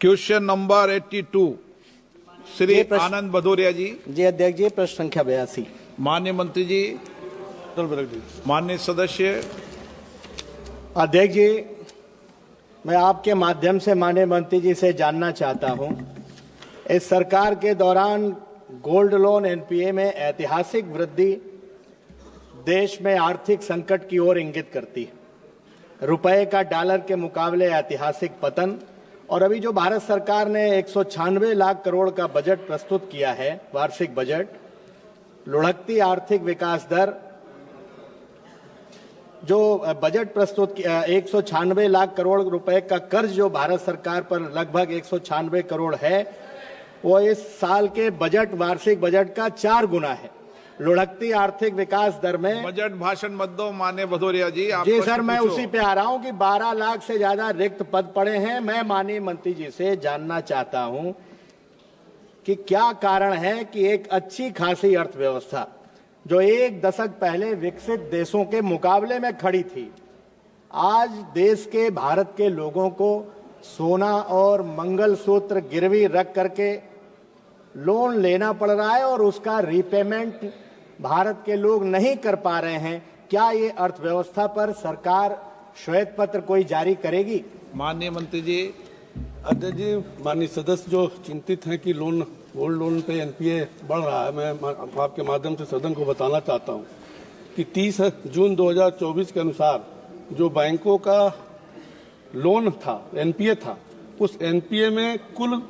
Question number 82 Shri Anand Bhadauria जी। जी अध्यक्ष जी, प्रश्न संख्या 82। माननीय मंत्री जी, माननीय सदस्य। अध्यक्ष जी, मैं आपके माध्यम से माननीय मंत्री जी से जानना चाहता हूं, इस सरकार के दौरान गोल्ड लोन एनपीए में ऐतिहासिक वृद्धि देश में आर्थिक संकट की ओर इंगित करती है। रुपए का डॉलर के मुकाबले ऐतिहासिक पतन और अभी जो भारत सरकार ने 196 लाख करोड़ का बजट प्रस्तुत किया है, वार्षिक बजट, लुढ़कती आर्थिक विकास दर, जो बजट प्रस्तुत किया 196 लाख करोड़ रुपए का कर्ज जो भारत सरकार पर लगभग 196 करोड़ है, वो इस साल के बजट वार्षिक बजट का 4 गुना है। लुढ़कती आर्थिक विकास दर में बजट भाषण मत दो माननीय भदौरिया जी। जी सर, मैं उसी पे आ रहा हूं कि 12 लाख से ज्यादा रिक्त पद पड़े हैं। मैं माननीय मंत्री जी से जानना चाहता हूं कि क्या कारण है कि एक अच्छी खासी अर्थव्यवस्था जो एक दशक पहले विकसित देशों के मुकाबले में खड़ी थी, आज देश के भारत के लोगों को सोना और मंगलसूत्र गिरवी रख करके लोन लेना पड़ रहा है और उसका रीपेमेंट भारत के लोग नहीं कर पा रहे हैं। क्या ये अर्थव्यवस्था पर सरकार श्वेत पत्र कोई जारी करेगी? माननीय मंत्री जी। अध्यक्ष जी, माननीय सदस्य जो चिंतित हैं कि गोल्ड लोन पे एनपीए बढ़ रहा है, मैं आपके माध्यम से सदन को बताना चाहता हूं कि 30 जून 2024 के अनुसार जो बैंकों का लोन था, एनपीए था, उस एनपीए में कुल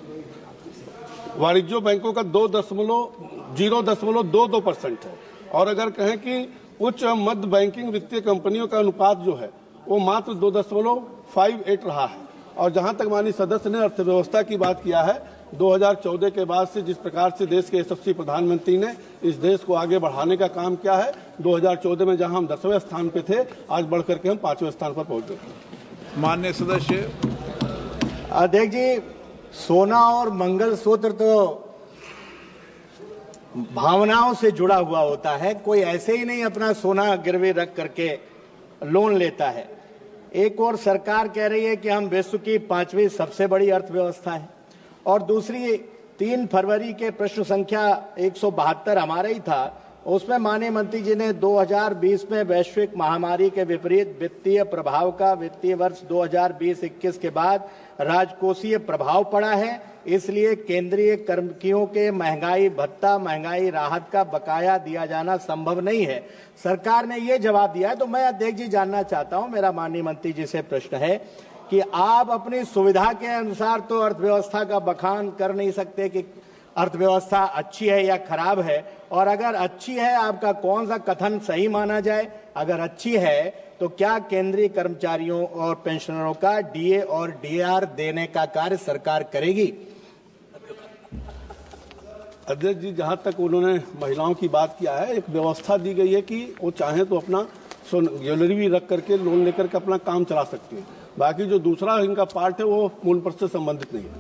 वाणिज्य बैंकों का 0.22% है और अगर कहें कि उच्च मध्य बैंकिंग वित्तीय कंपनियों का अनुपात जो है वो मात्र 2.58 रहा है। और जहां तक माननीय सदस्य ने अर्थव्यवस्था की बात किया है, 2014 के बाद से जिस प्रकार से देश के यशस्वी प्रधानमंत्री ने इस देश को आगे बढ़ाने का काम किया है, 2014 में जहां हम 10वें स्थान पे थे, आज बढ़कर के हम 5वें स्थान पर पहुंच गए। माननीय सदस्य। अध्यक्ष जी, सोना और मंगलसूत्र तो भावनाओं से जुड़ा हुआ होता है, कोई ऐसे ही नहीं अपना सोना गिरवी रख करके लोन लेता है। एक और सरकार कह रही है कि हम विश्व की 5वीं सबसे बड़ी अर्थव्यवस्था है और दूसरी 3 फरवरी के प्रश्न संख्या 172 हमारा ही था, उसमें माननीय मंत्री जी ने 2020 में वैश्विक महामारी के विपरीत वित्तीय प्रभाव का वित्तीय वर्ष 2020-21 के बाद राजकोषीय प्रभाव पड़ा है, इसलिए केंद्रीय कर्मचारियों के महंगाई भत्ता, महंगाई राहत का बकाया दिया जाना संभव नहीं है। सरकार ने ये जवाब दिया है। तो मैं अध्यक्ष जी जानना चाहता हूं, मेरा माननीय मंत्री जी से प्रश्न है कि आप अपनी सुविधा के अनुसार तो अर्थव्यवस्था का बखान कर नहीं सकते कि अर्थव्यवस्था अच्छी है या खराब है, और अगर अच्छी है आपका कौन सा कथन सही माना जाए? अगर अच्छी है तो क्या केंद्रीय कर्मचारियों और पेंशनरों का डीए और डीआर देने का कार्य सरकार करेगी? अध्यक्ष जी, जहां तक उन्होंने महिलाओं की बात किया है, एक व्यवस्था दी गई है कि वो चाहे तो अपना ज्वेलरी भी रख करके लोन लेकर के अपना काम चला सकती है। बाकी जो दूसरा इनका पार्ट है वो मूल पर से संबंधित नहीं है।